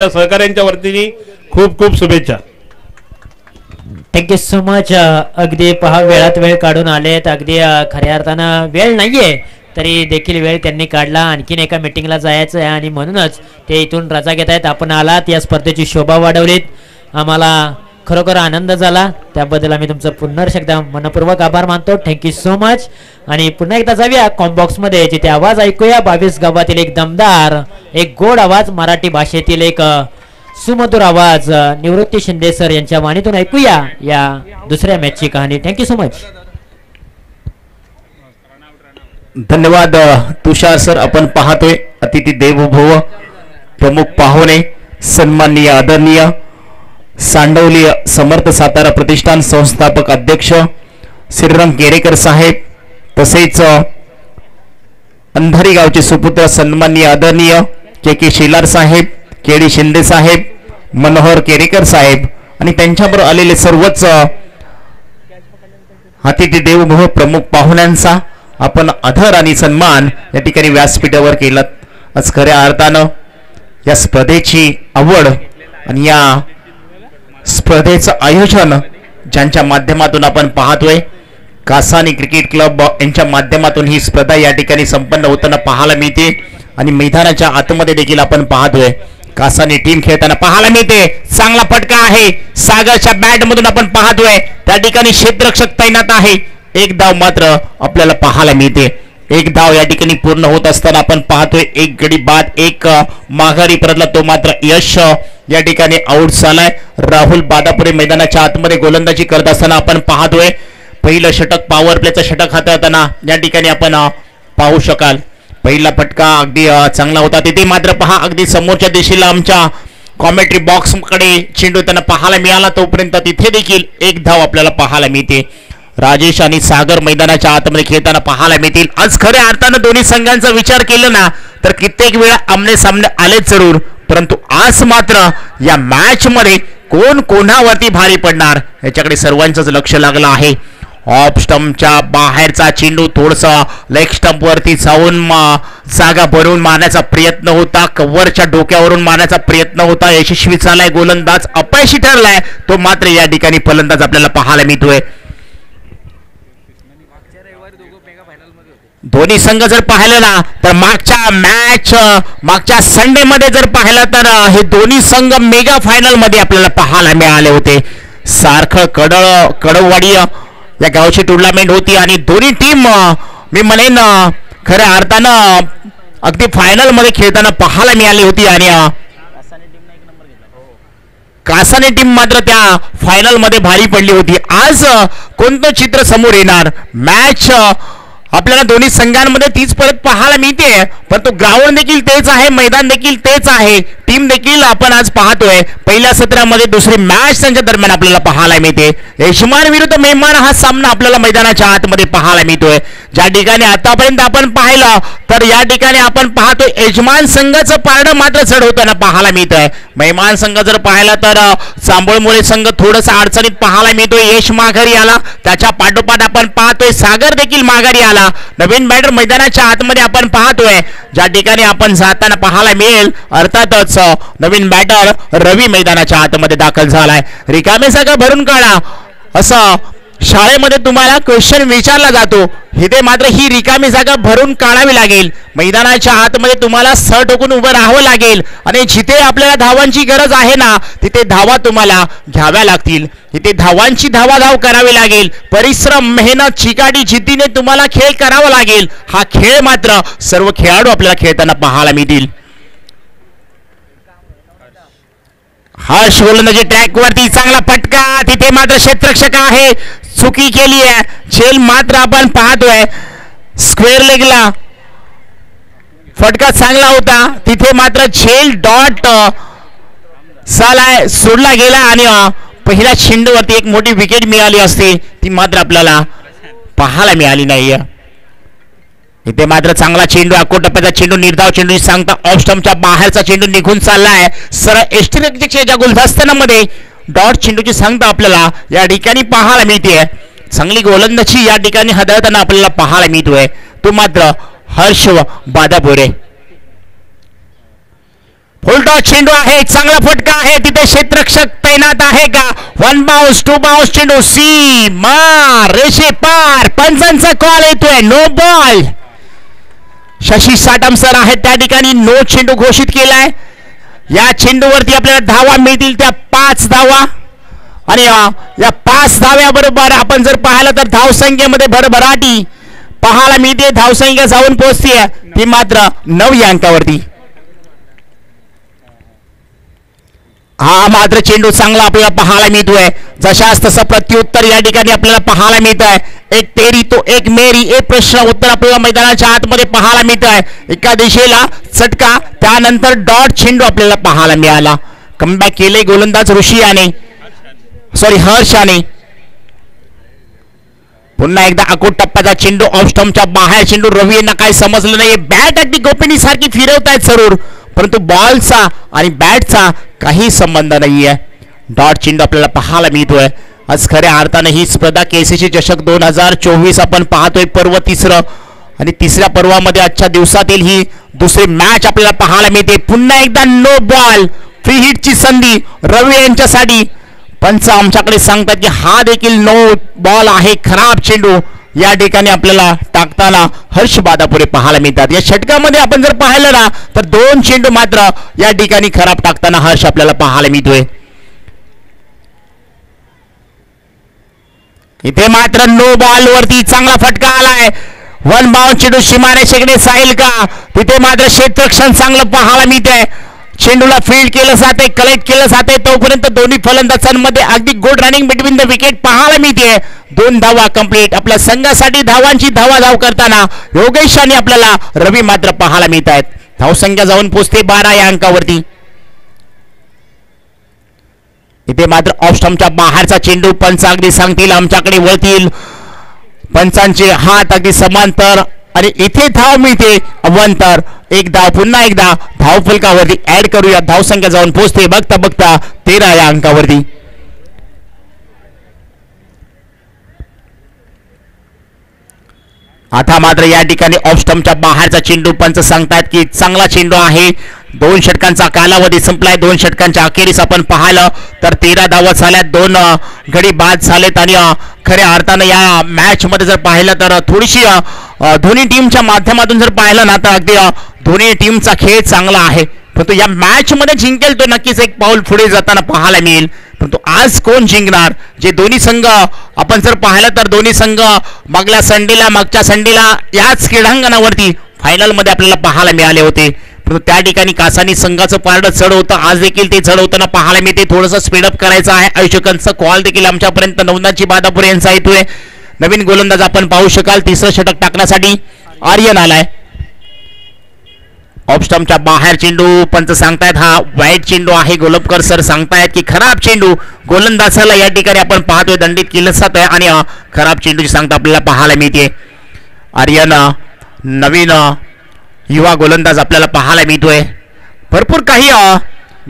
सहकार्यांच्या वतीने खूप खूप शुभेच्छा. Thank you so much. अगदी पहा वेळात वेळ काढून आलेत. अगदी खऱ्या अर्थानं वेळ नाहीये तरी देखील वेळ त्यांनी काढला. आणखीन एका मीटिंगला जायचं आहे आणि म्हणूनच ते इथून रजा घेत आहेत. आपण आलात, या स्पर्धेची शोभा वाढवलीत, आम्हाला खरोखर आनंद झाला. त्याबद्दल आम्ही तुमचं पुन्हा एकदा मनपूर्वक आभार मानतो. Thank you so much. आणि पुन्हा एकदा जाऊया कॉम्बॉक्स मध्ये, जिथे आवाज ऐकूया 22 गावातील एक दमदार, एक गोड आवाज, मराठी भाषेतील एक सुमधुर आवाज निवृत्ती शिंदे सर यांच्या वाणीतून ऐकूया या दुसऱ्या मॅचची कहाणी. Thank you so much. धन्यवाद तुषार सर. आपण पाहतोय अतिथी देवभव, प्रमुख पाहुणे, सन्माननीय आदरणीय सांडवली समर्थ सातारा प्रतिष्ठान संस्थापक अध्यक्ष श्रीराम केरेकर साहेब, तसेच अंधारी गावचे सुपुत्र सन्माननीय आदरणीय के शेलार साहेब, केडी शिंदे साहेब, मनोहर केरेकर साहेब आणि त्यांच्याबरोबर आलेले सर्वच अतिथी देवभव प्रमुख पाहुण्यांचा आपण आदर आणि सन्मान या ठिकाणी व्यासपीठावर केला. आज खऱ्या अर्थानं या स्पर्धेची आवड आणि या स्पर्धेचं आयोजन ज्यांच्या माध्यमातून आपण पाहतोय, कासानी क्रिकेट क्लब यांच्या माध्यमातून ही स्पर्धा या ठिकाणी संपन्न होताना पाहायला मिळते. आणि मैदानाच्या आतमध्ये देखील आपण पाहतोय कासानी टीम खेळताना पाहायला मिळते. चांगला फटका आहे सागरच्या बॅट मधून आपण पाहतोय, त्या ठिकाणी क्षेत्ररक्षक तैनात आहे. एक धाव मात्र आपल्याला पाहायला मिळते. एक धाव या ठिकाणी पूर्ण होत असताना आपण पाहतोय एक गडी बाद, एक माघारी परतला, तो मात्र यश या ठिकाणी आउट झालाय. राहुल बादापुरे मैदानाच्या आतमध्ये गोलंदाजी करत असताना आपण पाहतोय पहिलं षटक, पॉवर प्लेचं षटक हाताळताना या ठिकाणी आपण पाहू शकाल. पहिला फटका अगदी चांगला होता. तिथे मात्र पहा अगदी समोरच्या दिशेला आमच्या कॉमेंट्री बॉक्स कडे चेंडू त्यांना पाहायला मिळाला, तोपर्यंत तिथे देखील एक धाव आपल्याला पाहायला मिळते. राजेश आणि सागर मैदानाच्या आतमध्ये खेळताना पाहायला मिळतील. आज खऱ्या अर्थानं दोन्ही संघांचा विचार केला ना तर कित्येक वेळा आमने सामने आले जरूर, परंतु आज मात्र या मॅच मध्ये कोण कोणावरती भारी पडणार याच्याकडे सर्वांचंच लक्ष लागलं आहे. ऑफ स्टंपच्या बाहेरचा चेंडू थोडसा लेग स्टंप वरती जाऊन जागा भरून मारण्याचा प्रयत्न होता, कव्हरच्या डोक्यावरून मारण्याचा प्रयत्न होता, यशस्वी झालाय. गोलंदाज अपयशी ठरलाय, तो मात्र या ठिकाणी फलंदाज आपल्याला पाहायला मिळतोय. दोन्ही संघ जर पाहिलं ना तर मागच्या संडे मध्ये जर पाहिलं तर हे दोन्ही संघ मेगा फायनल मध्ये आपल्याला पाहायला मिळाले होते. सारखं कडववाडी या गावची टुर्नामेंट होती आणि दोन्ही टीम मी म्हणेन खऱ्या अर्थानं अगदी फायनल मध्ये खेळताना पाहायला मिळाली होती. आणि कासाने टीम मात्र त्या फायनल मध्ये भारी पडली होती. आज कोणतं चित्र समोर येणार? मॅच आपल्याला दोन्ही संघांमध्ये तीच परत पाहायला मिळते, परंतु ग्राउंड देखील तेच आहे, मैदान देखील तेच आहे, टीम देखील आपण आज पाहतोय. पहिल्या सत्रामध्ये दुसरी मॅच त्यांच्या दरम्यान आपल्याला पाहायला मिळते. यजमान विरुद्ध मेहमान हा सामना आपल्याला मैदानाच्या आतमध्ये पाहायला मिळतोय. ज्या ठिकाणी आतापर्यंत आपण पाहिलं तर या ठिकाणी आपण पाहतोय यजमान संघाचं पारडं मात्र चढ होताना पाहायला मिळतंय. मेहमान संघ जर पाहिला तर चांबोळमुळे संघ थोडासा अडचणीत पाहायला मिळतोय. यश माघारी आला, त्याच्या पाठोपाठ आपण पाहतोय सागर देखील माघारी आला. नवीन बॅटर मैदानाच्या आतमध्ये आपण पाहतोय, ज्या ठिकाणी आपण जाताना पाहायला मिळेल. अर्थातच नवीन बॅटर रवी मैदानाच्या आतमध्ये दाखल झालाय. रिकामे जागा भरून काढा असं शाळेमध्ये तुम्हाला क्वेश्चन विचारला जातो, इथे मात्र ही रिकामी जागा भरून काढावी लागेल. मैदानाच्या आतमध्ये तुम्हाला सर टोकून उभं राहावं लागेल आणि जिथे आपल्याला धावांची गरज आहे ना तिथे धावा तुम्हाला घ्याव्या लागतील. इथे धावांची धावाधाव करावी लागेल. परिश्रम, मेहनत, चिकाटी, जिद्दीने तुम्हाला खेळ करावा लागेल. हा खेळ मात्र सर्व खेळाडू आपल्याला खेळताना पाहायला मिळतील. हर्ष गोलंदाजी ट्रॅक वरती चांगला फटका, तिथे मात्र क्षेत्ररक्षक आहे, चुकी केली आहे. झेल मात्र आपण पाहतोय स्क्वेअर लेगला फटका चांगला होता, तिथे मात्र झेल डॉट सालाय सोडला गेला आणि पहिल्या चेंडूवरती एक मोठी विकेट मिळाली असते, ती मात्र आपल्याला पाहायला मिळाली नाही. इथे मात्र चांगला चेंडू, अकोटप्प्याचा चेंडू, निर्धाव चेंडू सांगता ऑफ स्टंपच्या बाहेरचा चेंडू निघून चाललाय सरळ एसटीच्या गुलदस्त्यामध्ये. डॉट चेंडूची सांगता आपल्याला या ठिकाणी पाहायला मिळते. चांगली गोलंदाजी या ठिकाणी हाताळताना आपल्याला पाहायला मिळतोय, तो मात्र हर्ष बादापुरे. उलटा चेंडू आहे, चांगला फटका आहे, तिथे क्षेत्ररक्षक तैनात आहे का? 1 बाउन्स 2 बाउन्स चेंडू सी मार रेषे पार. पंचांचा कॉल येतोय, no ball. Shashi Satam sir आहेत त्या ठिकाणी, नो चेंडू घोषित केलाय. या चेंडूवरती आपल्याला धावा मिळतील त्या 5 धावा आणि या 5 धाव्याबरोबर आपण जर पाहिलं तर धावसंख्येमध्ये भरभराटी पाहायला मिळते. धावसंख्या जाऊन पोहोचते ती मात्र 9 या अंकावरती. हा मात्र चेंडू चांगला आपल्याला पाहायला मिळतोय. जशास तसं प्रत्युत्तर या ठिकाणी आपल्याला पाहायला मिळत आहे. एक तेरी तो एक मेरी, एक प्रश्न उत्तर आपल्याला मैदानाच्या आतमध्ये पाहायला मिळत आहे. एका दिशेला चटका, त्यानंतर डॉट चेंडू आपल्याला पाहायला मिळाला. कमबॅक केले गोलंदाज हर्षाने. पुन्हा एकदा अकोट टप्प्याचा चेंडू ऑफ स्टंपच्या बाहेर. चेंडू रवी यांना काही समजलं नाही. बॅट अगदी गोपिनी सारखी फिरवतायत जरूर, परंतु बॉलचा आणि बॅटचा काही संबंध नाहीये. डॉट चेंडू आपल्याला पाहायला मिळतोय. आज खऱ्या अर्थानं ही स्पर्धा केसीसी चषक 2024 आपण पाहतोय. पर्व तिसरं आणि तिसऱ्या पर्वामध्ये आजच्या दिवसातील ही दुसरी मॅच आपल्याला पाहायला मिळते. पुन्हा एकदा नो बॉल, फ्री हिटची संधी रवी यांच्यासाठी. पंच आमच्याकडे सांगतात की हा देखील नो बॉल आहे. खराब चेंडू या ठिकाणी आपल्याला टाकताना हर्ष बादापुरे पाहायला मिळतात. या षटकामध्ये आपण जर पाहिलं ना तर 2 चेंडू मात्र या ठिकाणी खराब टाकताना हर्ष आपल्याला पाहायला मिळतोय. इथे मात्र नो बॉल वरती चांगला फटका आलाय. 1 बाउन्स चेंडू सीमाने शेकडे साईल का? तिथे मात्र क्षेत्ररक्षण चांगलं पाहायला मिळतंय. चेंडूला फील्ड केलं जाते, कलेक्ट केलं जाते, तोपर्यंत दोन्ही फलंदाजांमध्ये अगदी good running between the wicket पाहायला मिळते. 2 धावा कंप्लीट. आपल्या संघासाठी धावांची धाव करताना योगेश आणि आपल्याला रवी मात्र पाहायला मिळत आहेत. धावसंख्या जाऊन पोहोचते 12 या अंकावरती. इथे मात्र ऑफ स्टंपच्या बाहेरचा चेंडू. पंच अगदी सांगतील, आमच्याकडे वळतील. पंचांचे हात अगदी समांतर आणि इथे धाव मिळते अवंतर. एक धाव पुन्हा एकदा धाव फलकावरती ऍड करूया. धावसंख्या जाऊन पोहोचते बघता बघता 13 या अंकावरती. आता मात्र या ठिकाणी ऑफ स्टंपच्या बाहेरचा चेंडू. पंच सांगतात की चांगला चेंडू आहे. 2 षटकांचा कालावधी संपलाय. 2 षटकांच्या अखेरीस आपण पाहिलं तर 13 धावा झाल्यात, 2 गडी बाद झालेत. आणि खऱ्या अर्थानं या मॅच मध्ये जर पाहिलं तर थोडीशी दोन्ही टीमच्या माध्यमातून जर पाहिलं ना तर अगदी दोन्ही टीमचा खेळ चांगला आहे. परंतु या मॅच मध्ये जिंकेल तो नक्कीच एक पाऊल पुढे जाताना पाहायला मिळेल. परंतु आज कोण जिंकणार? जे दोन्ही संघ आपण जर पाहिलं तर दोन्ही संघ मागच्या संडेला याच क्रीडांगणावरती फायनल मध्ये आपल्याला पाहायला मिळाले होते. परंतु त्या ठिकाणी कासानी संघाचं पारडं चढ होतं. आज देखील ते चढ होताना पाहायला मिळते. थोडंसं स्पीडअप करायचं आहे. आयोजकांचा कॉल देखील आमच्यापर्यंत नवनाथजी बादापुरे यांचा येतोय. नवीन गोलंदाज आपण पाहू शकाल. 3रं षटक टाकण्यासाठी आर्यन आलाय. ऑफ स्टंपच्या बाहेर चेंडू. पंच सांगतायत हा वाईट चेंडू आहे. गोलपकर सर सांगतायत की खराब चेंडू. गोलंदाजाला या ठिकाणी आपण पाहतोय दंडित केलं जात आहे आणि खराब चेंडूची सांगता आपल्याला पाहायला मिळते. आर्यन नवीन युवा गोलंदाज आपल्याला पाहायला मिळतोय. भरपूर काही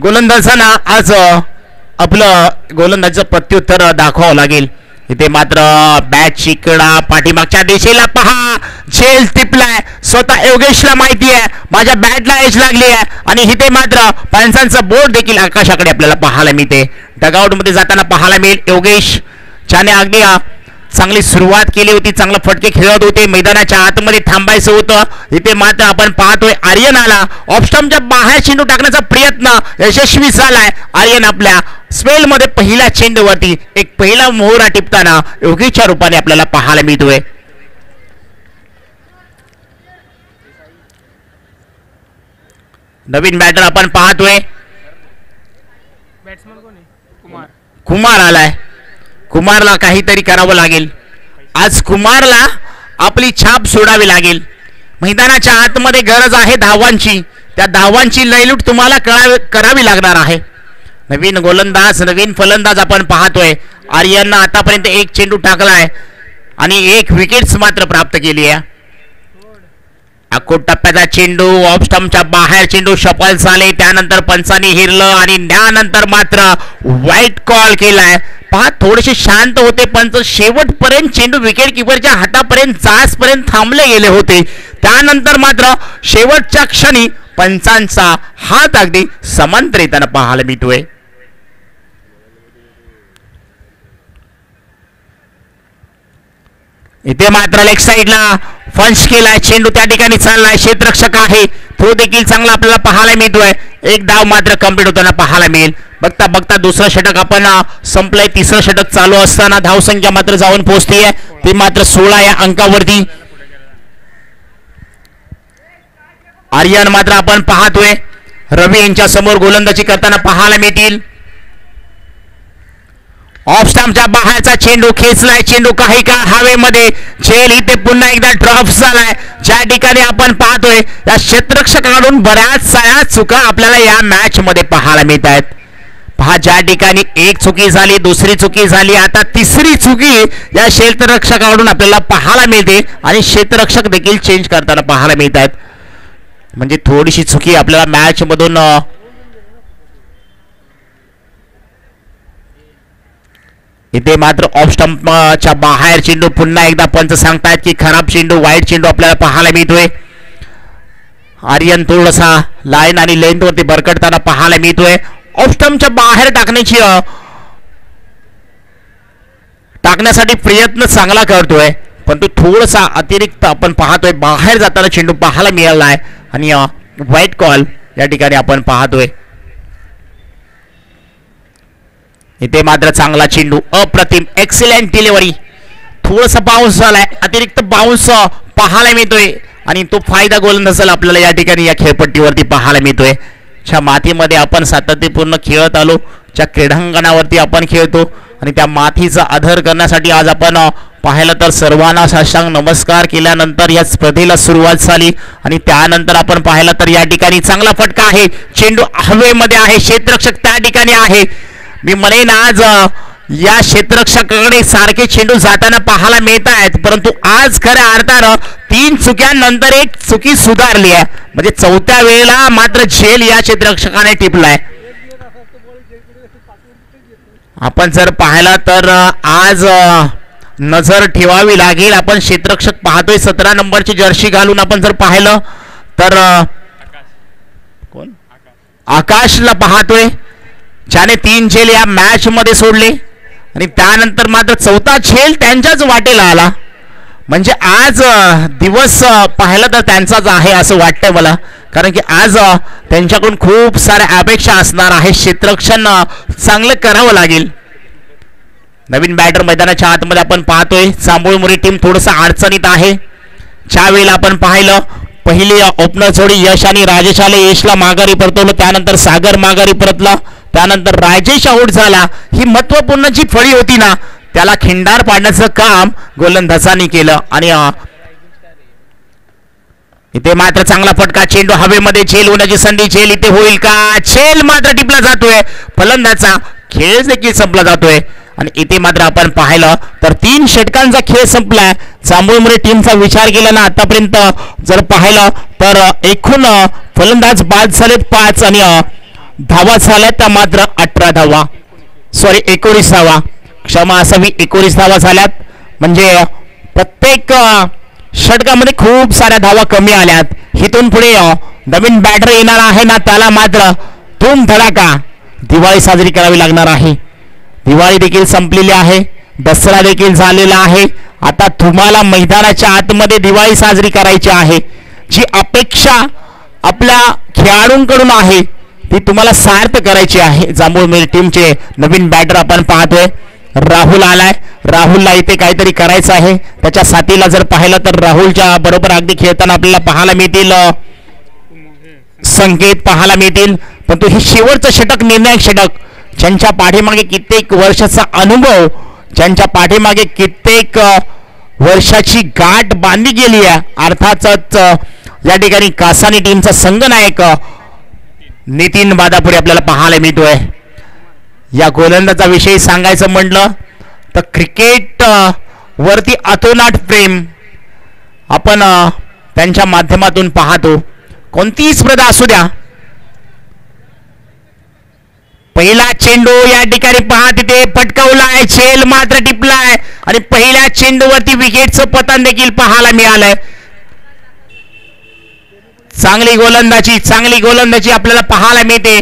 गोलंदाजांना आज आपलं गोलंदाजाचं प्रत्युत्तर दाखवावं लागेल. इथे मात्र बॅटची कडा पाठीमागच्या दिशेला पहा. झेल टिपलाय. स्वतः योगेशला माहिती आहे माझ्या बॅटला एज लागली आहे. आणि इथे मात्र पंचांचं बोर्ड देखील आकाशाकडे आपल्याला पाहायला मिळते. डगआउट मध्ये जाताना पाहायला मिळेल. योगेश ज्याने अगदी चांगली सुरुवात केली होती, चांगले फटके खेळत होते, मैदानाच्या आतमध्ये थांबायचं होतं. इथे मात्र आपण पाहतोय आर्यन आला. ऑफ स्टंपच्या बाहेर चेंडू टाकण्याचा प्रयत्न यशस्वी झालाय. आर्यन आपल्या स्पेल मध्ये पहिल्या चेंडूवरती एक पहिला मोहरा टिपताना योगेशच्या रूपाने आपल्याला पाहायला मिळतोय. नवीन बॅटर आपण पाहतोय. कुमार आलाय. कुमारला काहीतरी करावं लागेल. आज कुमारला आपली छाप सोडावी लागेल. मैदानाच्या आतमध्ये गरज आहे धावांची. त्या धावांची लयलूट तुम्हाला करावी लागणार आहे. नवीन गोलंदाज, नवीन फलंदाज आपण पाहतोय. आर्यननं आतापर्यंत 1 चेंडू टाकलाय आणि 1 विकेट्स मात्र प्राप्त केली आहे. अकोट टप्प्याचा चेंडू. ऑफ स्टंपच्या बाहेर चेंडू सफल झाले. त्यानंतर पंचांनी हिरलं आणि त्यानंतर मात्र वाईट कॉल केलाय. पहा थोडेसे शांत होते पंच. शेवटपर्यंत चेंडू विकेट किपरच्या हातापर्यंत जासपर्यंत थांबले गेले होते. त्यानंतर मात्र शेवटच्या क्षणी पंचांचा हात अगदी समांतर येताना पाहायला मिळतोय. इथे मात्र लेग साइडला फंच केलाय, चेंडू त्या ठिकाणी चाललाय, क्षेत्ररक्षक आहे तो देखील चांगला आपल्याला पाहायला मिळतोय. एक धाव मात्र कंप्लीट होताना पाहायला मिळेल. बघता बघता दुसरं षटक आपण संपलंय, तिसरं षटक चालू असताना धावसंख्या मात्र जाऊन पोहोचतीये ती मात्र 16 या अंकावरती. आर्यन मात्र आपण पाहतोय रवी यांच्या समोर गोलंदाजी करताना पाहायला मिळतील. ऑफ स्टंपच्या बाहेरचा चेंडू खेचलाय, चेंडू काही काळ हवेमध्ये, झेल इथे पुन्हा एकदा ड्रॉप झालाय. ज्या ठिकाणी आपण पाहतोय या क्षेत्ररक्षकाकडून बऱ्याच साऱ्या चुका आपल्याला या मॅच मध्ये पाहायला मिळत आहेत. पहा, ज्या ठिकाणी एक चुकी झाली, दुसरी चुकी झाली, आता तिसरी चुकी या क्षेत्ररक्षकाकडून आपल्याला पाहायला मिळते आणि क्षेत्ररक्षक देखील चेंज करताना पाहायला मिळत आहेत. म्हणजे थोडीशी चुकी आपल्याला मॅच मधून इथे मात्र ऑफ स्टंपच्या बाहेर चेंडू पुन्हा एकदा पंच सांगतायत की खराब चेंडू, वाईट चेंडू आपल्याला पाहायला मिळतोय. आर्यन थोडासा लाईन आणि लेंथ वरती भरकटताना पाहायला मिळतोय. ऑफ स्टंपच्या बाहेर टाकण्यासाठी प्रयत्न चांगला करतोय, पण तो थोडासा अतिरिक्त आपण पाहतोय बाहेर जाताना चेंडू पाहायला मिळाला आहे आणि व्हाईट कॉल या ठिकाणी आपण पाहतोय. इथे मात्र चांगला चेंडू, अप्रतिम, एक्सिलेंट डिलिव्हरी, थोडासा बाउन्स झालाय, अतिरिक्त बाउन्स पाहायला मिळतोय आणि तो फायदा गोलंदाजाला आपल्याला या ठिकाणी या खेळपट्टीवरती पाहायला मिळतोय. ज्या मातीमध्ये आपण सातत्यपूर्ण खेळत आलो, ज्या क्रीडांगणावरती आपण खेळतो आणि त्या मातीचा आदर करण्यासाठी आज आपण पाहिलं तर सर्वांना साष्टांग नमस्कार केल्यानंतर या स्पर्धेला सुरुवात झाली आणि त्यानंतर आपण पाहिलं तर या ठिकाणी चांगला फटका आहे, चेंडू हवेमध्ये आहे, क्षेत्ररक्षक त्या ठिकाणी आहे. मी म्हणेन आज या क्षेत्ररक्षकाकडे सारखे चेंडू जाताना पाहायला मिळत आहेत, परंतु आज खऱ्या अर्थानं 3 चुक्यांनंतर एक चुकी सुधारली आहे. म्हणजे 4थ्या वेळेला मात्र झेल या क्षेत्ररक्षकाने टिपलाय. आपण जर पाहिला तर आज नजर ठेवावी लागेल. आपण क्षेत्ररक्षक पाहतोय 17 नंबरची जर्सी घालून. आपण जर पाहिलं तर कोण आकाशला पाहतोय, ज्याने 3 झेल या मॅच मध्ये सोडले आणि त्यानंतर मात्र 4था झेल त्यांच्याच वाटेला आला. म्हणजे आज दिवस पाहिला तर त्यांचाच आहे असं वाटतंय मला, कारण की आज त्यांच्याकडून खूप साऱ्या अपेक्षा असणार आहे. क्षेत्ररक्षण चांगलं करावं लागेल. नवीन बॅटर मैदानाच्या आतमध्ये आपण पाहतोय जांभूळमुरी टीम थोडंसं अडचणीत आहे. ज्या वेळेला आपण पाहिलं पहिली ओपनर जोडी यश आणि राजेश आले, यशला माघारी परतवलं, त्यानंतर सागर माघारी परतला, त्यानंतर राजेश आऊट झाला. ही महत्वपूर्ण जी फळी होती ना त्याला खिंडार पाडण्याचं काम गोलंदाजांनी केलं आणि इथे मात्र चांगला फटका, चेंडू हवेमध्ये, झेल होण्याची संधी, झेल इथे होईल का? झेल मात्र टिपला जातोय, फलंदाजाचा खेळ देखील संपला जातोय आणि इथे मात्र आपण पाहिलं तर 3 षटकांचा खेळ संपलाय. जांभूळमुरी टीमचा विचार केला ना आतापर्यंत जर पाहिलं तर एकूण फलंदाज बाद झालेत 5 आणि धावा झाल्या त्या मात्र 18 धावा, 19 धावा, क्षमा असावी, 19 धावा झाल्यात. म्हणजे प्रत्येक षटकामध्ये खूप साऱ्या धावा कमी आल्यात. इथून पुढे नवीन बॅटर येणार आहे ना त्याला मात्र धूम धडाका दिवाळी साजरी करावी लागणार आहे. दिवाळी देखील संपलेली आहे, दसरा देखील झालेला आहे. आता तुम्हाला मैदानाच्या आतमध्ये दिवाळी साजरी करायची आहे. जी अपेक्षा आपल्या खेळाडूंकडून आहे ती तुम्हाला सार्थ करायची आहे. जांभूळमुरी टीमचे नवीन बॅटर आपण पाहतोय राहुल आलाय. राहुलला इथे काहीतरी करायचं आहे. त्याच्या साथीला जर पाहिलं तर राहुलच्या बरोबर अगदी खेळताना आपल्याला पाहायला मिळतील संकेत पाहायला मिळतील. परंतु हे शेवटचं षटक निर्णायक षटक, ज्यांच्या पाठीमागे कित्येक वर्षाचा अनुभव, ज्यांच्या पाठीमागे कित्येक वर्षाची गाठ बांधली गेली आहे, अर्थातच या ठिकाणी कासानी टीमचा संघनायक नितीन बादापुरे आपल्याला पाहायला मिळतोय. या गोलंदाजा विषयी सांगायचं म्हटलं तर क्रिकेट वरती अतोनाट प्रेम आपण त्यांच्या माध्यमातून पाहतो. कोणतीही स्पर्धा असू द्या, पहिला चेंडू या ठिकाणी पहा तिथे पटकावलाय, झेल मात्र टिपलाय आणि पहिल्या चेंडूवरती विकेटचं पतन देखील पाहायला मिळालंय. चांगली गोलंदाजी आपल्याला पाहायला मिळते.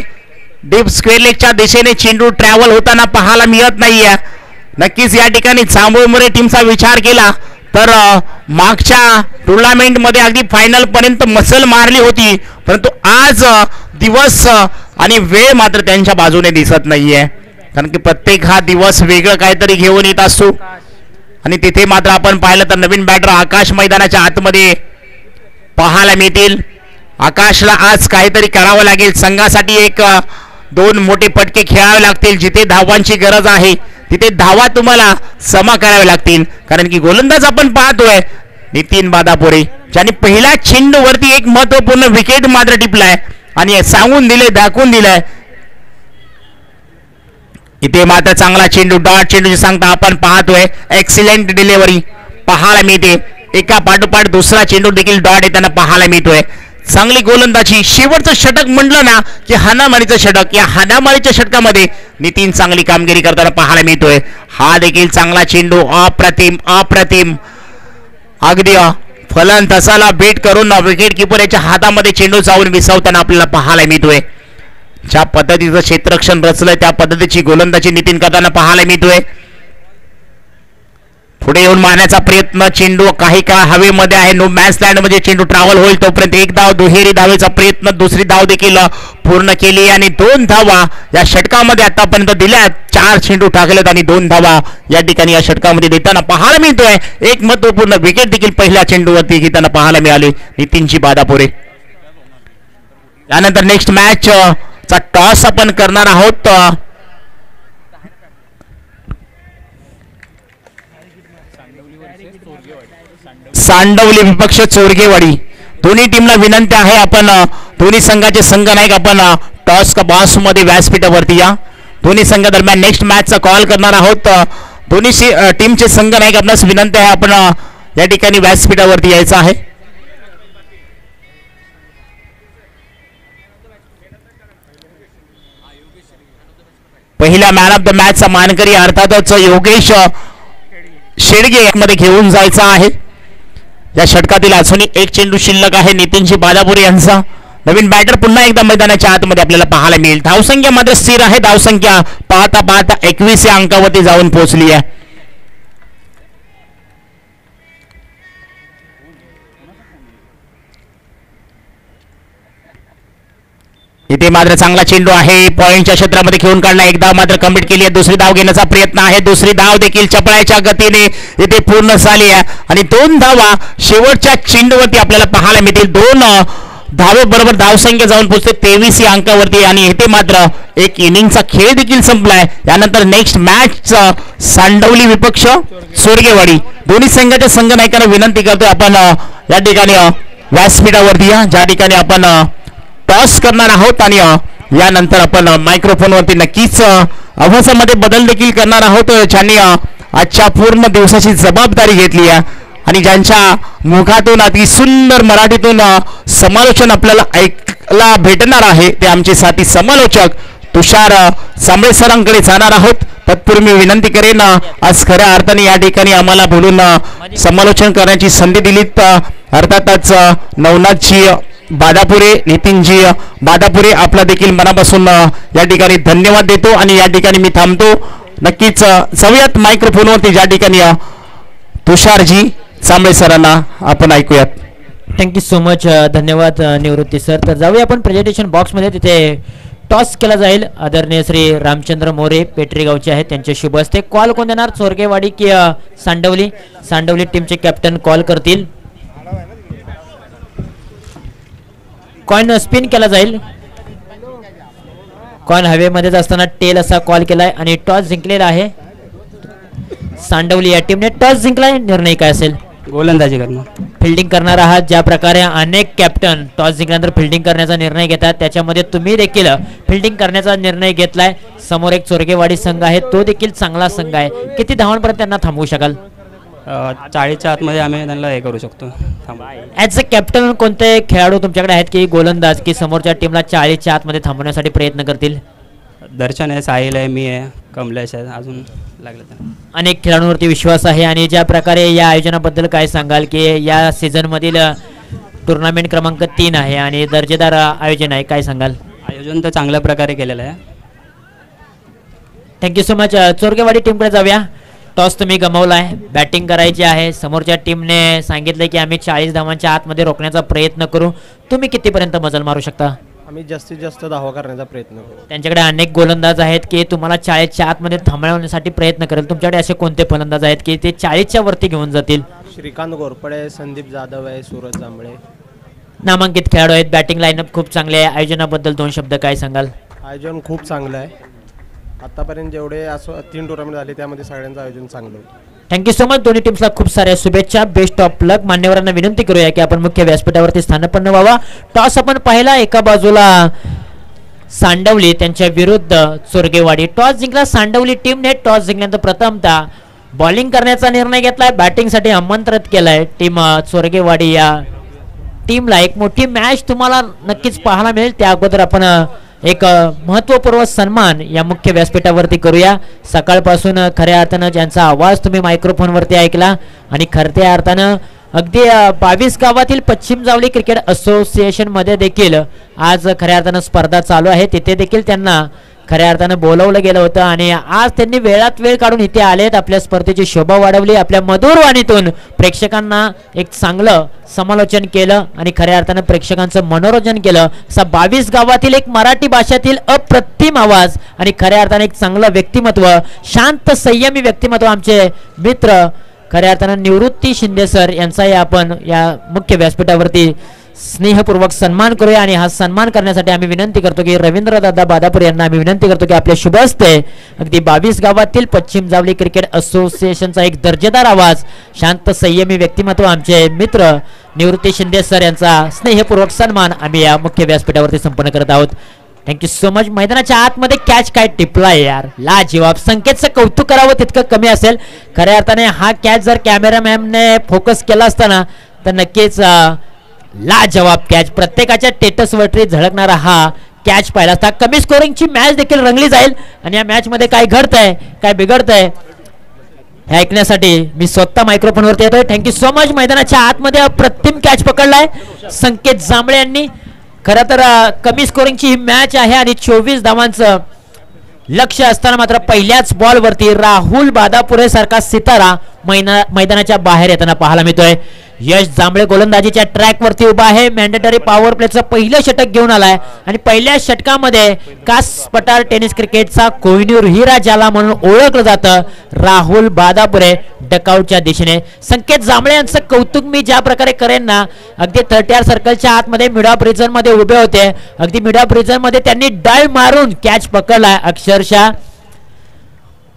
डीप स्क्वेअर लेगच्या दिशेने चेंडू ट्रॅव्हल होताना पाहायला मिळत नाहीये. नक्कीच या ठिकाणी जांभूळमुळे टीमचा विचार केला तर मागच्या टुर्नामेंट मध्ये अगदी फायनल पर्यंत मसल मारली होती, परंतु आज दिवस आणि वेळ मात्र त्यांच्या बाजूने दिसत नाहीये. कारण की प्रत्येक हा दिवस वेगळं काहीतरी घेऊन येत असतो. आणि तिथे मात्र आपण पाहिलं तर नवीन बॅटर आकाश मैदानाच्या आतमध्ये पाहायला मिळतील. आकाशला आज काहीतरी करावं लागेल. संघासाठी एक 2 मोठे पटके खेळावे लागतील. जिथे धावांची गरज आहे तिथे धावा तुम्हाला समा कराव्या लागतील. कारण की गोलंदाज आपण पाहतोय नितीन बादापुरे, ज्याने पहिल्या चेंडूवरती एक महत्वपूर्ण विकेट मात्र टिपलाय आणि सांगून दिले, दाखवून दिलाय. इथे मात्र चांगला चेंडू, डॉट चेंडूची सांगता आपण पाहतोय. एक्सिलेंट डिलिव्हरी पाहायला मिळते. एका पाठोपाठ दुसरा चेंडू देखील डॉट येताना पाहायला मिळतोय. चांगली गोलंदाजी. शेवटचं षटक म्हटलं ना की हाणामारीचं षटक. या हाणामारीच्या षटकामध्ये नितीन चांगली कामगिरी करताना पाहायला मिळतोय. हा देखील चांगला चेंडू. अप्रतिम अगदी फलंदाजाला बीट करून विकेट किपर याच्या हातामध्ये चेंडू जाऊन विसावताना आपल्याला पाहायला मिळतोय. ज्या पद्धतीचं क्षेत्ररक्षण रचलंय त्या पद्धतीची गोलंदाजी नितीन करताना पाहायला मिळतोय. पुढे येऊन मारण्याचा प्रयत्न. चेंडू काही काळ हवेमध्ये आहे. नो मॅच लँड मध्ये चेंडू ट्रॅव्हल होईल तोपर्यंत एक धाव, दुहेरी धावेचा प्रयत्न. दुसरी धाव देखील पूर्ण केली आणि 2 धावा या षटकामध्ये आतापर्यंत दिल्या. 4 चेंडू टाकलेत आणि 2 धावा या ठिकाणी या षटकामध्ये देताना पाहायला मिळतोय. एक महत्वपूर्ण विकेट देखील पहिल्या चेंडूवरती घेताना पाहायला मिळाली नितीनजी बादापुरे. यानंतर नेक्स्ट मॅच चा टॉस आपण करणार आहोत. सांडवली विपक्ष चोरगेवाडी. दोन्ही टीमला विनंती आहे आपण दोन्ही संघाचे संघनायक आपण टॉस का बॉक्स मध्ये व्यासपीठावरती या. दोन्ही संघ दरम्यान नेक्स्ट मॅचचा कॉल करणार आहोत. दोन्ही टीमचे संघनायक आपणास विनंती आहे आपण या ठिकाणी व्यासपीठावरती यायचं आहे. पहिल्या मॅन ऑफ द मॅचचा मानकरी अर्थातच योगेश शेडगे मध्ये घेऊन जायचा आहे. या षटकातील अजूनही एक चेंडू शिल्लक आहे नितीनजी बादापुरे यांचा. नवीन बॅटर पुन्हा एकदा मैदानाच्या आतमध्ये आपल्याला पाहायला मिळेल. धावसंख्या मात्र स्थिर आहे. धावसंख्या पाहता 21 या अंकावरती जाऊन पोहोचली आहे. इथे मात्र चांगला चेंडू आहे. पॉइंटच्या क्षेत्रामध्ये खेळून काढला. एक धाव मात्र कंप्लीट केली आहे. दुसरी धाव घेण्याचा प्रयत्न आहे. दुसरी धाव देखील चपळाच्या गतीने इथे पूर्ण झाली आहे आणि 2 धावा शेवटच्या चेंडूवरती आपल्याला पाहायला मिळतील. 2 धावे बरोबर धावसंख्या जाऊन पोहोचते 23 या अंकावरती आणि इथे मात्र एक इनिंगचा खेळ देखील संपलाय. यानंतर नेक्स्ट मॅच सांडवली विपक्ष चोरगेवाडी. दोन्ही संघाच्या संघनायकांना विनंती करतोय आपण या ठिकाणी व्यासपीठावरती या, ज्या ठिकाणी आपण टॉस करणार आहोत आणि यानंतर आपण मायक्रोफोनवरती नक्कीच आवाजामध्ये बदल देखील करणार आहोत. ज्यांनी आजच्या पूर्ण दिवसाची जबाबदारी घेतली आहे आणि ज्यांच्या मुखातून अति सुंदर मराठीतून समालोचन आपल्याला ऐकायला भेटणार आहे ते आमचे साथी समालोचक तुषार सांबळे सरांकडे जाणार आहोत. तत्पूर्वी मी विनंती करेन, आज खऱ्या अर्थाने या ठिकाणी आम्हाला बोलून समालोचन करण्याची संधी दिलीत. अर्थातच नवनाथजी बादापुरे, नितीनजी बादापुरे आपला देखील मनापासून या ठिकाणी धन्यवाद देतो आणि या ठिकाणी मी थांबतो. नक्कीच जाऊयात मायक्रोफोनवरती ज्या ठिकाणी तुषारजी सांबळे सरांना आपण ऐकूयात. Thank you so much. धन्यवाद निवृत्ती सर. तर जाऊया आपण प्रेझेंटेशन बॉक्समध्ये. तिथे टॉस केला जाईल. आदरणीय श्री रामचंद्र मोरे पेटरी गावचे आहेत, त्यांचे शुभ हस्ते. कॉल कोण देणार, चोरगेवाडी की सांडवली? सांडवली टीमचे कॅप्टन कॉल करतील. कॉइन स्पिन केला जाईल. कॉइन हवेमध्येच असताना टेल असा कॉल केलाय आणि टॉस जिंकलेला आहे सांडवली या टीमने. टॉस जिंकलाय. निर्णय काय असेल? गोलंदाजी करणं. फिल्डिंग करणार आहात. ज्या प्रकारे अनेक कॅप्टन टॉस जिंकल्यानंतर फिल्डिंग करण्याचा निर्णय घेतात, त्याच्यामध्ये तुम्ही देखील फिल्डिंग करण्याचा निर्णय घेतलाय. समोर एक चोरगेवाडी संघ आहे, तो देखील चांगला संघ आहे. किती धावांपर्यंत त्यांना थांबवू शकाल? 40च्या आतमध्ये आम्ही त्यांना हे करू शकतो. ॲज अ कॅप्टन कोणते खेळाडू तुमच्याकडे आहेत की गोलंदाज की समोरच्या टीमला 40च्या आतमध्ये थांबवण्यासाठी प्रयत्न करतील? दर्शन आहे, साहिल आहे, मी आहे, कमलेश आहे, अजून लागले तर अनेक खेळाडूंवरती विश्वास आहे. आणि ज्या प्रकारे या आयोजनाबद्दल काय सांगाल की या सीझनमधील टुर्नामेंट क्रमांक 3 आहे आणि दर्जेदार आयोजन आहे, काय सांगाल? आयोजन तर चांगल्या प्रकारे केलेलं आहे. Thank you so much. चोरगेवाडी टीमकडे जाऊया. टॉस तुम्ही गमावला आहे, बॅटिंग करायची आहे. समोरच्या टीमने सांगितलं की आम्ही 40 धावांच्या आतमध्ये रोखण्याचा प्रयत्न करू. तुम्ही कितीपर्यंत मजल मारू शकता? आम्ही जास्तीत जास्त धावा करण्याचा प्रयत्न करू. त्यांच्याकडे अनेक गोलंदाज आहेत की तुम्हाला 40च्या आतमध्ये थांबवण्यासाठी प्रयत्न करेल. तुमच्याकडे असे कोणते फलंदाज आहेत की ते 40च्या वरती घेऊन जातील? श्रीकांत घोरपडे, संदीप जाधव आहे, सूरज जांभळे नामांकित खेळाडू आहेत. बॅटिंग लाईनअप खूप चांगले आहे. आयोजनाबद्दल 2 शब्द काय सांगाल? आयोजन खूप चांगलं आहे. आतापर्यंत जेवढे असं 3 टुर्नामेंट झाले त्यामध्ये सगळ्यांचं आयोजन चांगलं होतं. Thank you so much. दोन्ही टीम्सला खूप साऱ्या शुभेच्छा. बेस्ट ऑफ लक. मान्यवरांना विनंती करूया की आपण मुख्य व्यासपीठावरती स्थानापन्न व्हावा. टॉस आपण पाहिला, एका बाजूला सांडवली त्यांच्या विरुद्ध चोरगेवाडी. टॉस जिंकला सांडवली टीमने. टॉस जिंकल्यानंतर प्रथमतः बॉलिंग करण्याचा निर्णय घेतलाय, बॅटिंगसाठी आमंत्रित केलंय टीम चोरगेवाडी. या टीमला एक मोठी मॅच तुम्हाला नक्कीच पाहायला मिळेल. त्या अगोदर आपण एक महत्वपूर्ण सन्मान या मुख्य व्यासपीठावरती करूया. सकाळपासून खऱ्या अर्थानं ज्यांचा आवाज तुम्ही मायक्रोफोनवरती ऐकला आणि खऱ्या अर्थानं अगदी 22 गावातील पश्चिम जावली क्रिकेट असोसिएशन मध्ये देखील आज खऱ्या अर्थानं स्पर्धा चालू आहे. तिथे देखील त्यांना खऱ्या अर्थानं बोलवलं गेलं होतं आणि आज त्यांनी वेळात वेळ काढून इथे आलेत. आपल्या स्पर्धेची शोभा वाढवली. आपल्या मधुर वाणीतून प्रेक्षकांना एक चांगलं समालोचन केलं आणि खऱ्या अर्थानं प्रेक्षकांचं मनोरंजन केलं. असा 22 गावातील एक मराठी भाषेतील अप्रतिम आवाज आणि खऱ्या अर्थानं एक चांगलं व्यक्तिमत्व, शांत संयमी व्यक्तिमत्व आमचे मित्र खऱ्या अर्थानं निवृत्ती शिंदे सर यांचाही आपण या मुख्य व्यासपीठावरती स्नेहपूर्वक सन्मान करूया. आणि हा सन्मान करण्यासाठी आम्ही विनंती करतो की रवींद्र दादा बादापूर यांना आम्ही विनंती करतो की आपल्या शुभ हस्ते अगदी 22 गावातील पश्चिम जावली क्रिकेट असोसिएशनचा एक दर्जेदार आवाज, शांत संयमी व्यक्तिमत्व आमचे मित्र निवृत्ती शिंदे सर यांचा स्नेहपूर्वक सन्मान आम्ही या मुख्य व्यासपीठावरती संपन्न करत आहोत. Thank you so much. मैदानाच्या आतमध्ये कॅच काय टिपलाय यार, लाजवाब. संकेतचं कौतुक करावं तितकं कमी असेल. खऱ्या अर्थाने हा कॅच जर कॅमेरामॅनने फोकस केला असताना तर नक्कीच लाजवाब कॅच, प्रत्येकाच्या स्टेटसवरती झळकणारा हा कॅच पाहिला असता. कमी स्कोरिंगची मॅच देखील रंगली जाईल आणि या मॅच मध्ये काय घडतंय काय बिघडतंय हे ऐकण्यासाठी मी स्वतः मायक्रोफोनवरती येतोय. Thank you so much. मैदानाच्या आतमध्ये अप्रतिम कॅच पकडलाय संकेत जांभळे यांनी. खरं तर कमी स्कोरिंगची ही मॅच आहे आणि 24 धावांचं लक्ष असताना मात्र पहिल्याच बॉलवरती राहुल बादापुरे सारखा सितारा मैदानाच्या बाहेर येताना पाहायला मिळतोय. यश जांभळे गोलंदाजीच्या ट्रॅक वरती उभा आहे. मॅन्डेटरी पॉवर प्लेचं पहिलं षटक घेऊन आलाय आणि पहिल्या षटकामध्ये कास पठार टेनिस क्रिकेटचा कोहिनूर हिरा ज्याला म्हणून ओळखलं जातं राहुल बादापुरे डकआउटच्या दिशेने. संकेत जांभळे यांचं कौतुक मी ज्या प्रकारे करेन ना, अगदी 30 सर्कलच्या आतमध्ये मिडॉप रिजन मध्ये उभे होते. अगदी मिडॉप रिजन मध्ये त्यांनी डाय मारून कॅच पकडलाय. अक्षरशः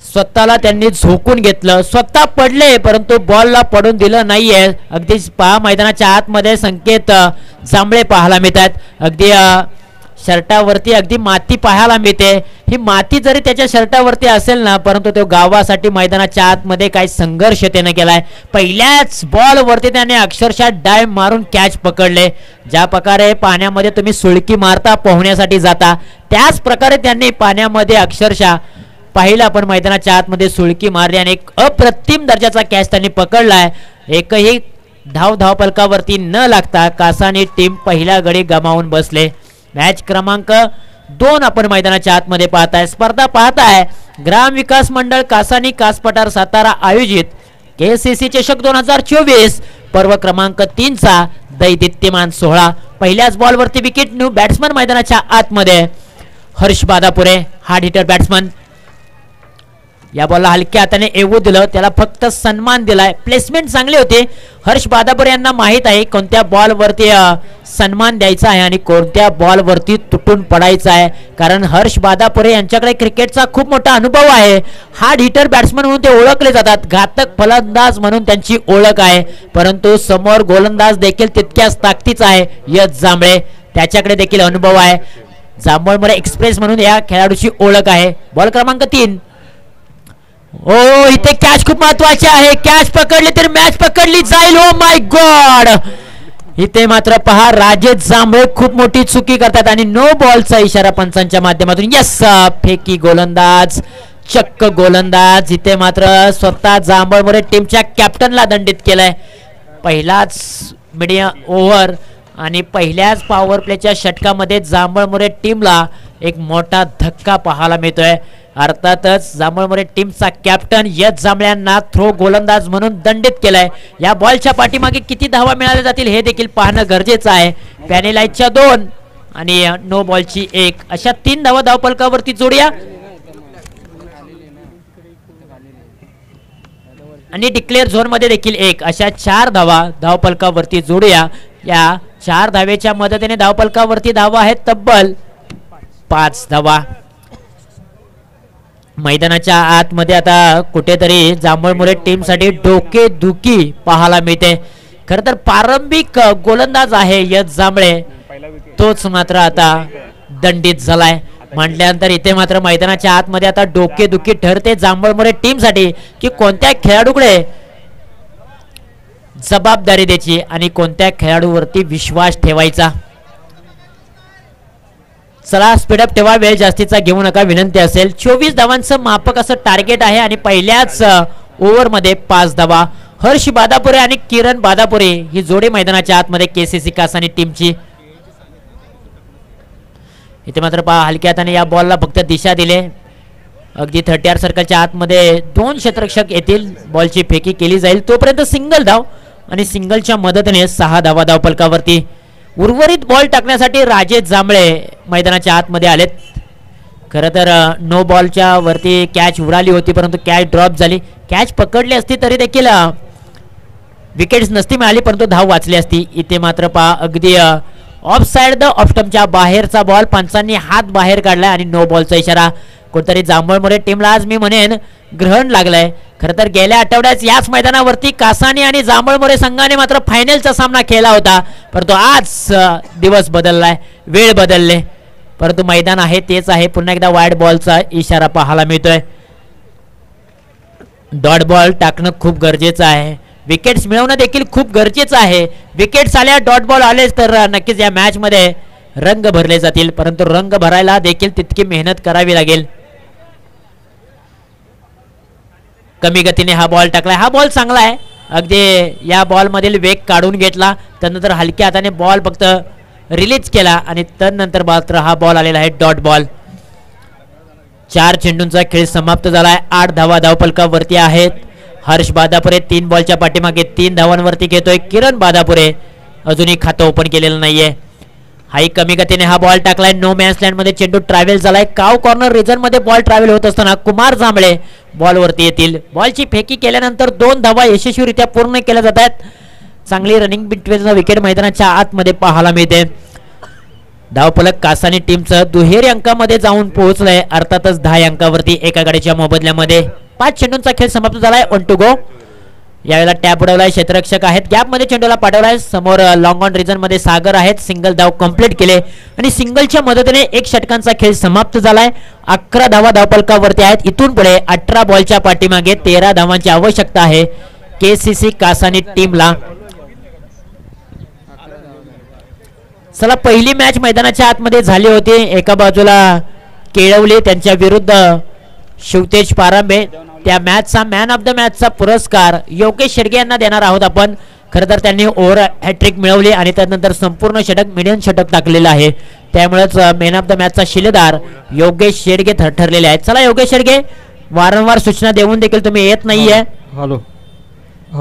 स्वतःला त्यांनी झोकून घेतलं, स्वतः पडले परंतु बॉलला पडून दिलं नाहीये. अगदी पहा मैदानाच्या आतमध्ये संकेत जांभळे पाहायला मिळतात. अगदी शर्टावरती अगदी माती पाहायला मिळते. ही माती जरी त्याच्या शर्टावरती असेल ना, परंतु तो गावासाठी मैदानाच्या आतमध्ये काही संघर्ष त्याने केलाय. पहिल्याच बॉलवरती त्याने अक्षरशः डाय मारून कॅच पकडले. ज्या प्रकारे पाण्यामध्ये तुम्ही सुळकी मारता पोहण्यासाठी जाता, त्याच प्रकारे त्यांनी पाण्यामध्ये अक्षरशः पाहिलं आपण मैदानाच्या आतमध्ये सुळकी मारली आणि एक अप्रतिम दर्जाचा कॅच त्यांनी पकडलाय. एकही धावफलकावरती न लागता कासानी टीम पहिल्या गडी गमावून बसले. मॅच क्रमांक 2 आपण मैदानाच्या आतमध्ये पाहताय. स्पर्धा पाहताय ग्राम विकास मंडळ कासानी कास पठार सातारा आयोजित KCC चषक 2024 पर्व क्रमांक 3 चा दैदिप्यमान सोहळा. पहिल्याच बॉलवरती विकेट न्यू बॅट्समन मैदानाच्या आतमध्ये हर्ष बादापुरे हार्ड हिटर बॅट्समन. या बॉलला हलक्या हाताने येऊ दिलं, त्याला फक्त सन्मान दिलाय. प्लेसमेंट चांगली होती. हर्ष बादापुरे यांना माहित आहे कोणत्या बॉलवरती सन्मान द्यायचा आहे आणि कोणत्या बॉलवरती तुटून पडायचा आहे. कारण हर्ष बादापुरे यांच्याकडे क्रिकेटचा खूप मोठा अनुभव आहे. हार्ड हिटर बॅट्समन म्हणून ते ओळखले जातात. घातक फलंदाज म्हणून त्यांची ओळख आहे. परंतु समोर गोलंदाज देखील तितक्याच ताकदीचा आहे यश जांभळे. त्याच्याकडे देखील अनुभव आहे. जांभळमोरे एक्सप्रेस म्हणून या खेळाडूची ओळख आहे. बॉल क्रमांक 3. ओ इथे कॅच खूप महत्वाचे आहे. कॅच पकडली तर मॅच पकडली जाईल. Oh my God. इथे मात्र पहा राजेश जांभळे खूप मोठी चुकी करतात आणि नो बॉलचा इशारा पंचांच्या माध्यमातून. यस फेकी गोलंदाज, चक्क गोलंदाज. इथे मात्र स्वतः जांभळमोरे टीमच्या कॅप्टनला दंडित केलंय. पहिलाच मीडियम ओव्हर आणि पहिल्याच पॉवर प्लेच्या षटकामध्ये जांभळमोरे टीमला एक मोठा धक्का पाहायला मिळतोय. अर्थातच जांभळमोरे टीमचा कॅप्टन यश जांभळ्यांना थ्रो गोलंदाज म्हणून दंडित केलाय. या बॉलच्या पाठीमागे किती धावा मिळाल्या जातील हे देखील पाहणं गरजेचं आहे. पॅनेलाईटच्या 2 आणि नो बॉलची 1 अशा 3 धावा धावफलकावरती जोडूया आणि डिक्लेअर झोन मध्ये देखील 1 अशा 4 धावा धावफलकावरती जोडूया. या 4 धावेच्या मदतीने धावफलकावरती धावा आहेत तब्बल 5 धावा. मैदानाच्या आतमध्ये आता कुठेतरी जांभळमोरे टीम साठी डोकेदुखी पाहायला मिळते. खर तर प्रारंभिक गोलंदाज आहे यश जांभळे, तोच मात्र आता दंडित झालाय. म्हटल्यानंतर इथे मात्र मैदानाच्या आतमध्ये आता डोकेदुखी ठरते जांभळमोरे टीम साठी की कोणत्या खेळाडूकडे जबाबदारी द्यायची आणि कोणत्या खेळाडूवरती विश्वास ठेवायचा. चला स्पीडअप ठेवा, वेळ जास्तीचा घेऊ नका विनंती असेल. 24 धावांचं मापक असं टार्गेट आहे आणि पहिल्याच ओव्हर मध्ये 5 धावा. हर्ष बादापुरे आणि किरण बादापुरे ही जोडी मैदानाच्या आतमध्ये केसीसी कासानी टीमची. इथे मात्र पहा हलक्या हाताने या बॉलला फक्त दिशा दिले. अगदी 30 सर्कलच्या आतमध्ये 2 क्षेत्ररक्षक येतील. बॉलची फेकी केली जाईल तोपर्यंत सिंगल धाव आणि सिंगलच्या मदतीने 6 धावा धावफलकावरती. उर्वरित बॉल टाकण्यासाठी राजेश जांभळे मैदानाच्या आतमध्ये आलेत. खरं तर नो बॉलच्या वरती कॅच उडाली होती परंतु कॅच ड्रॉप झाली. कॅच पकडली असती तरी देखील विकेट्स नसती मिळाली परंतु धाव वाचली असती. इथे मात्र पहा अगदी ऑफ साइड द ऑफ स्टंपच्या बाहेरचा बॉल पंचांनी हात बाहेर काढलाय आणि नो बॉलचा इशारा. कुठेतरी जांभळमोरे टीमला आज मी म्हणेन ग्रहण लागलंय. खरं तर गेल्या आठवड्यात याच मैदानावरती कासानी आणि जांभळमोरे संघाने मात्र फायनलचा सामना खेळला होता परंतु आज दिवस बदललाय, वेळ बदलले परंतु मैदान आहे तेच आहे. पुन्हा एकदा वाईड बॉलचा इशारा पाहायला मिळतोय. डॉट बॉल टाकणं खूप गरजेचं आहे. विकेट्स मिळवणं देखील खूप गरजेचं आहे. विकेट्स आल्या, डॉट बॉल आलेच तर नक्कीच या मॅच मध्ये रंग भरले जातील परंतु रंग भरायला देखील तितकी मेहनत करावी लागेल. कमी गतीने हा बॉल टाकलाय. हा बॉल चांगला आहे. अगदी या बॉल मधील वेग काढून घेतला त्यानंतर हलक्या हाताने बॉल फक्त रिलीज केला आणि त्यानंतर मात्र हा बॉल आलेला आहे डॉट बॉल. 4 चेंडूंचा खेळ समाप्त झालाय. 8 धावा धावफलकावरती आहेत. हर्ष बादापुरे 3 बॉलच्या पाठीमागे 3 धावांवरती घेतोय. किरण बादापुरे अजूनही खातं ओपन केलेलं नाहीये. हाई कमी गतीने हा बॉल टाकलाय. नो मॅन्स लँड मध्ये चेंडू ट्रॅव्हल झालाय. काव कॉर्नर रिजन मध्ये बॉल ट्रॅव्हल होत असताना कुमार जांभळे बॉल वरती येतील. बॉलची फेकी केल्यानंतर 2 धावा यशस्वीरित्या पूर्ण केल्या जात आहेत. चांगली रनिंग बिटवीन विकेट मैदानाच्या आतमध्ये पाहायला मिळते. धावफलक कासानी टीमचं दुहेरी अंकामध्ये जाऊन पोहोचलंय. अर्थातच 10 अंकावरती एका गाडीच्या मोबदल्यामध्ये. 5 चेंडूंचा खेळ समाप्त झालाय. 1 टू गो. यावेळेला टॅप उडवलाय. क्षेत्ररक्षक आहेत. गॅप मध्ये चेंडूला पाठवलाय. समोर लॉंग ऑन रिजन मध्ये सागर आहेत. सिंगल धाव कंप्लीट केले आणि सिंगलच्या मदतीने 1 षटकांचा खेळ समाप्त झालाय. 11 धावा धावफलकावरती आहेत. इथून पुढे 18 बॉलच्या पाठीमागे 13 धावांची आवश्यकता आहे केसीसी कासानी टीमला. चला पहिली मॅच मैदानाच्या आतमध्ये झाली होती. एका बाजूला केळवले त्यांच्या विरुद्ध शिवतेज पारांबे. त्या मॅचचा मॅन ऑफ द मॅचचा पुरस्कार योगेश शेडगे यांना देणार आहोत आपण. खरं तर त्यांनी ओव्हर हॅट्रिक मिळवली आणि त्यानंतर संपूर्ण षटक मिडियन षटक टाकलेलं आहे. त्यामुळेच मॅन ऑफ द मॅचचा शिलेदार योगेश शेडगे ठरलेले आहेत. चला योगेश शेडगे, वारंवार सूचना देऊन देखील तुम्ही येत नाहीये.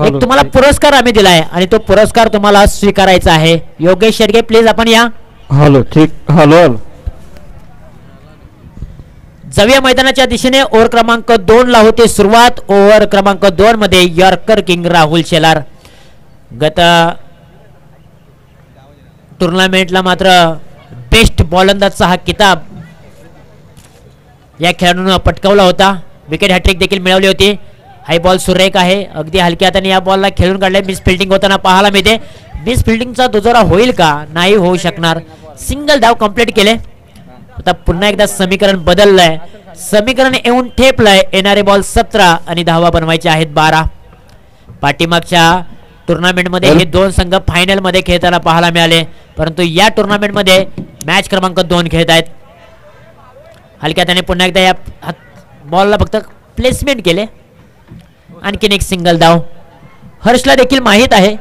एक तुम्हाला पुरस्कार आम्ही दिलाय आणि तो पुरस्कार तुम्हाला स्वीकारायचा आहे. योगेश शेडगे प्लीज आपण या. हॅलो. ठीक. हॅलो. जाऊया मैदानाच्या दिशेने. ओव्हर क्रमांक 2 ला होते सुरुवात. ओव्हर क्रमांक 2 मध्ये यॉर्कर किंग राहुल शेलार. गत टुर्नामेंटला मात्र बेस्ट बॉलंदाजचा हा किताब या खेळाडूने पटकावला होता. विकेट हॅट्रिक देखील मिळवली होती. हाय बॉल सुरेख आहे. अगदी हलक्या हाताने या बॉलला खेळून काढले. मिस फिल्डिंग होताना पाहायला मिळते. मिस फिल्डिंगचा दुजोरा होईल का? नाही होऊ शकणार. सिंगल धाव कंप्लीट केले. आता पुन्हा एकदा समीकरण बदललंय. समीकरण येऊन ठेपलंय. येणारे बॉल 17 आणि धावा बनवायचे आहेत 12. पाठीमागच्या टुर्नामेंट मध्ये हे 2 संघ फायनल मध्ये खेळताना पाहायला मिळाले परंतु या टुर्नामेंट मध्ये मॅच क्रमांक 2 खेळत आहेत. हलक्या त्याने पुन्हा एकदा या बॉलला फक्त प्लेसमेंट केले. आणखीन एक सिंगल धाव. हर्षला देखील माहित आहे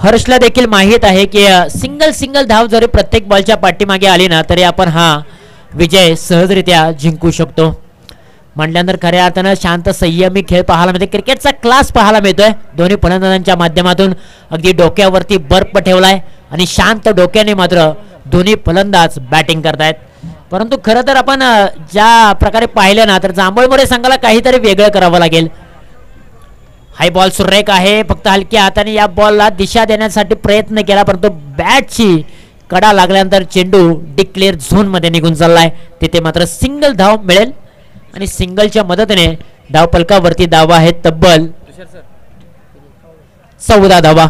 हर्षला देखील माहीत आहे की सिंगल धाव जरी प्रत्येक बॉलच्या पाठीमागे आली ना तरी आपण हा विजय सहजरित्या जिंकू शकतो. म्हटल्यानंतर खऱ्या अर्थानं शांत संयमी खेळ पाहायला मिळते. क्रिकेटचा क्लास पाहायला मिळतोय. दोन्ही फलंदाजांच्या माध्यमातून अगदी डोक्यावरती बर्फ ठेवलाय आणि शांत डोक्याने मात्र दोन्ही फलंदाज बॅटिंग करतायत. परंतु खरं तर आपण ज्या प्रकारे पाहिलं ना तर जांभूळमोरे संघाला काहीतरी वेगळं करावं लागेल. हाय बॉल सुरेख आहे. फक्त हलक्या हाताने या बॉलला दिशा देण्यासाठी प्रयत्न केला परंतु बॅटची कडा लागल्यानंतर चेंडू डिक्लेअर झोन मध्ये निघून चाललाय. तिथे मात्र सिंगल धाव मिळेल आणि सिंगलच्या मदतीने धावफलकावरती धावा आहेत तब्बल 14 धावा.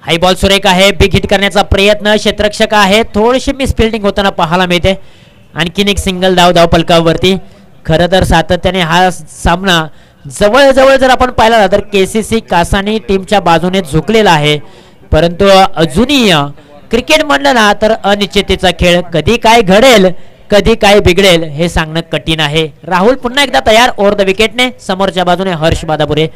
हाय बॉल सुरेख आहे. बिग हिट करण्याचा प्रयत्न क्षेत्ररक्षक आहे. थोडीशी मिस फिल्डिंग होताना पाहायला मिळते. आणखीन एक सिंगल धावफलकावरती. खरं तर सातत्याने हा सामना जवळ जर आपण पाहिला ना तर केसीसी कासानी टीमच्या बाजूने झुकलेला आहे. परंतु अजूनही क्रिकेट म्हणलं ना तर अनिश्चिततेचा खेळ. कधी काय घडेल कधी काय बिघडेल हे सांगणं कठीण आहे. राहुल पुन्हा एकदा तयार ओव्हर द विकेटने. समोरच्या बाजूने हर्ष बादापुरे.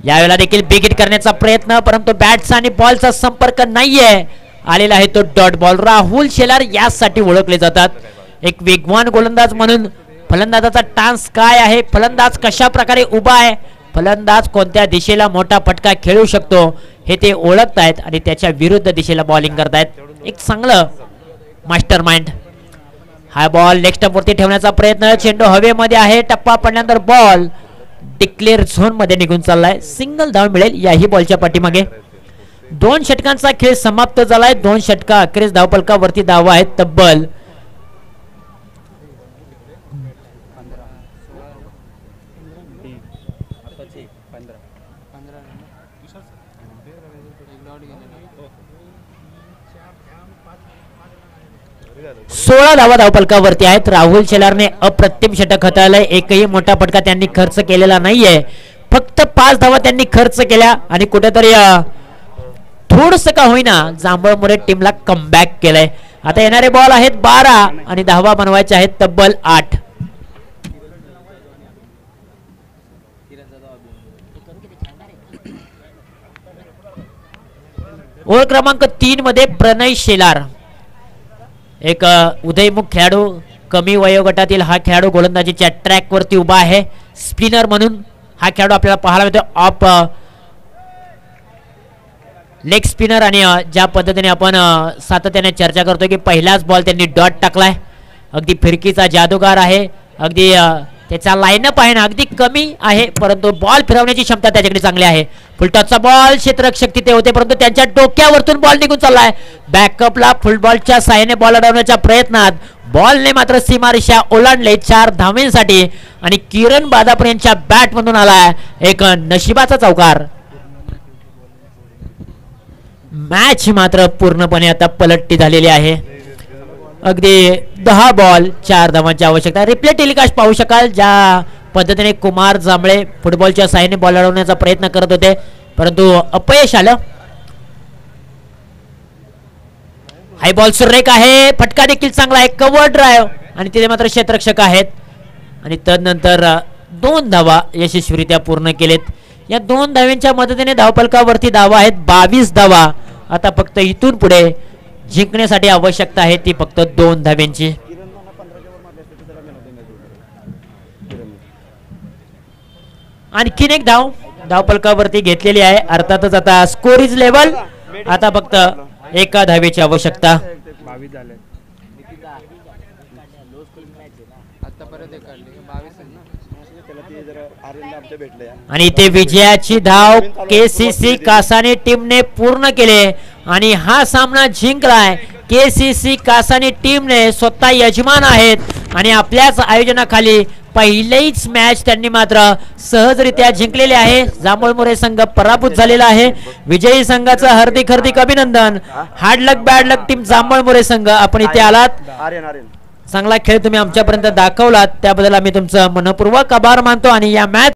यावेळेला देखील बिग हिट करण्याचा प्रयत्न परंतु बॅट्स आणि बॉलचा संपर्क नाहीये. आलेला आहे तो डॉट बॉल. राहुल शेलार यासाठी ओळखले जातात. एक वेगवान गोलंदाज म्हणून फलंदाजाचा टान्स काय आहे, फलंदाज कशा प्रकारे उभा आहे, फलंदाज कोणत्या दिशेला मोठा फटका खेळू शकतो हे ते ओळखतायत आणि त्याच्या विरुद्ध दिशेला बॉलिंग करतायत. एक चांगलं मास्टर माइंड. हा बॉल लेग स्टंप वरती ठेवण्याचा प्रयत्न. चेंडू हवेमध्ये आहे. टप्पा पडल्यानंतर बॉल डिक्लेअर झोन मध्ये निघून चाललाय. सिंगल धाव मिळेल याही बॉलच्या पाठीमागे. 2 षटकांचा खेळ समाप्त झालाय. 2 षटका अखेरीस धावफलकावरती धावा आहेत तब्बल 16 धावा धावफलकावरती आहेत. राहुल शेलारने अप्रतिम षटक हाताळलंय. एकही मोठा फटका त्यांनी खर्च केलेला नाहीये. फक्त 5 धावा त्यांनी खर्च केल्या आणि कुठेतरी थोडस का होईना जांभळमुळे टीमला कमबॅक केलंय. आता येणारे बॉल आहेत 12 आणि धावा बनवायच्या आहेत तब्बल 8. ओव्हर क्रमांक 3 मध्ये प्रणय शेलार, एक उदयमुख खेळाडू, कमी वयोगटातील हा खेळाडू गोलंदाजीच्या ट्रॅक वरती उभा आहे. स्पिनर म्हणून हा खेळाडू आपल्याला पाहायला मिळतो. ऑफ लेग स्पिनर आणि ज्या पद्धतीने आपण सातत्याने चर्चा करतो की पहिलाच बॉल त्यांनी डॉट टाकलाय. अगदी फिरकीचा जादूगार आहे. अगदी त्याचा लाईनअप आहे ना अगदी कमी आहे परंतु बॉल फिरवण्याची क्षमता त्याच्याकडे चांगली आहे. फुलटॉसचा बॉल क्षेत्ररक्षक तिथे होते परंतु त्यांच्या डोक्यावरतून बॉल निघून चाललाय. बॅकअपला फुलबॉलच्या साहाय्याने बॉल अडवण्याच्या प्रयत्नात बॉलने मात्र सीमारेषा ओलांडले 4 धावांसाठी आणि किरण बादापूर यांच्या बॅट मधून आलाय एक नशिबाचा चौकार. मॅच मात्र पूर्णपणे आता पलटी झालेली आहे. अगदी 10 बॉल 4 धावांची आवश्यकता. रिप्ले टेलिकास्ट पाहू शकाल ज्या पद्धतीने कुमार जांभळे फुटबॉलच्या साहाय्याने बॉल अडवण्याचा प्रयत्न करत होते परंतु अपयश आलं. हाय बॉल सुरेख आहे. फटका देखील चांगला आहे. कव्हर ड्राइव्ह आणि तिथे मात्र क्षेत्ररक्षक आहेत आणि तदनंतर 2 धावा यशस्वीरित्या पूर्ण केलेत. या 2 धावांच्या मदतीने धावफलकावरती धावा आहेत 22 धावा. आता फक्त इथून पुढे जिंकण्यासाठी आवश्यकता आहे ती फक्त 2 धाव्यांची. आणखीन एक धावफलकावरती घेतलेली आहे. अर्थातच आता स्कोर इज लेवल. आता फक्त 1 धावेची आवश्यकता. आणि इथे विजयाची धाव केसीसी कासानी टीमने पूर्ण केले आणि हा सामना जिंकलाय. केसीसी कासानी टीमने स्वतः यजमान आहेत आणि आपल्याच आयोजनाखाली पहिलीच मॅच त्यांनी मात्र सहजरित्या जिंकलेली आहे. जांभूळमुरे संघ पराभूत झालेला आहे. विजयी संघाचं हार्दिक अभिनंदन. हार्ड लक बॅड लक टीम जांभूळमुरे संघ, आपण इथे आलात, चांगला खेळ तुम्ही आमच्यापर्यंत दाखवलात त्याबद्दल आम्ही तुमचं मनपूर्वक आभार मानतो आणि या मॅच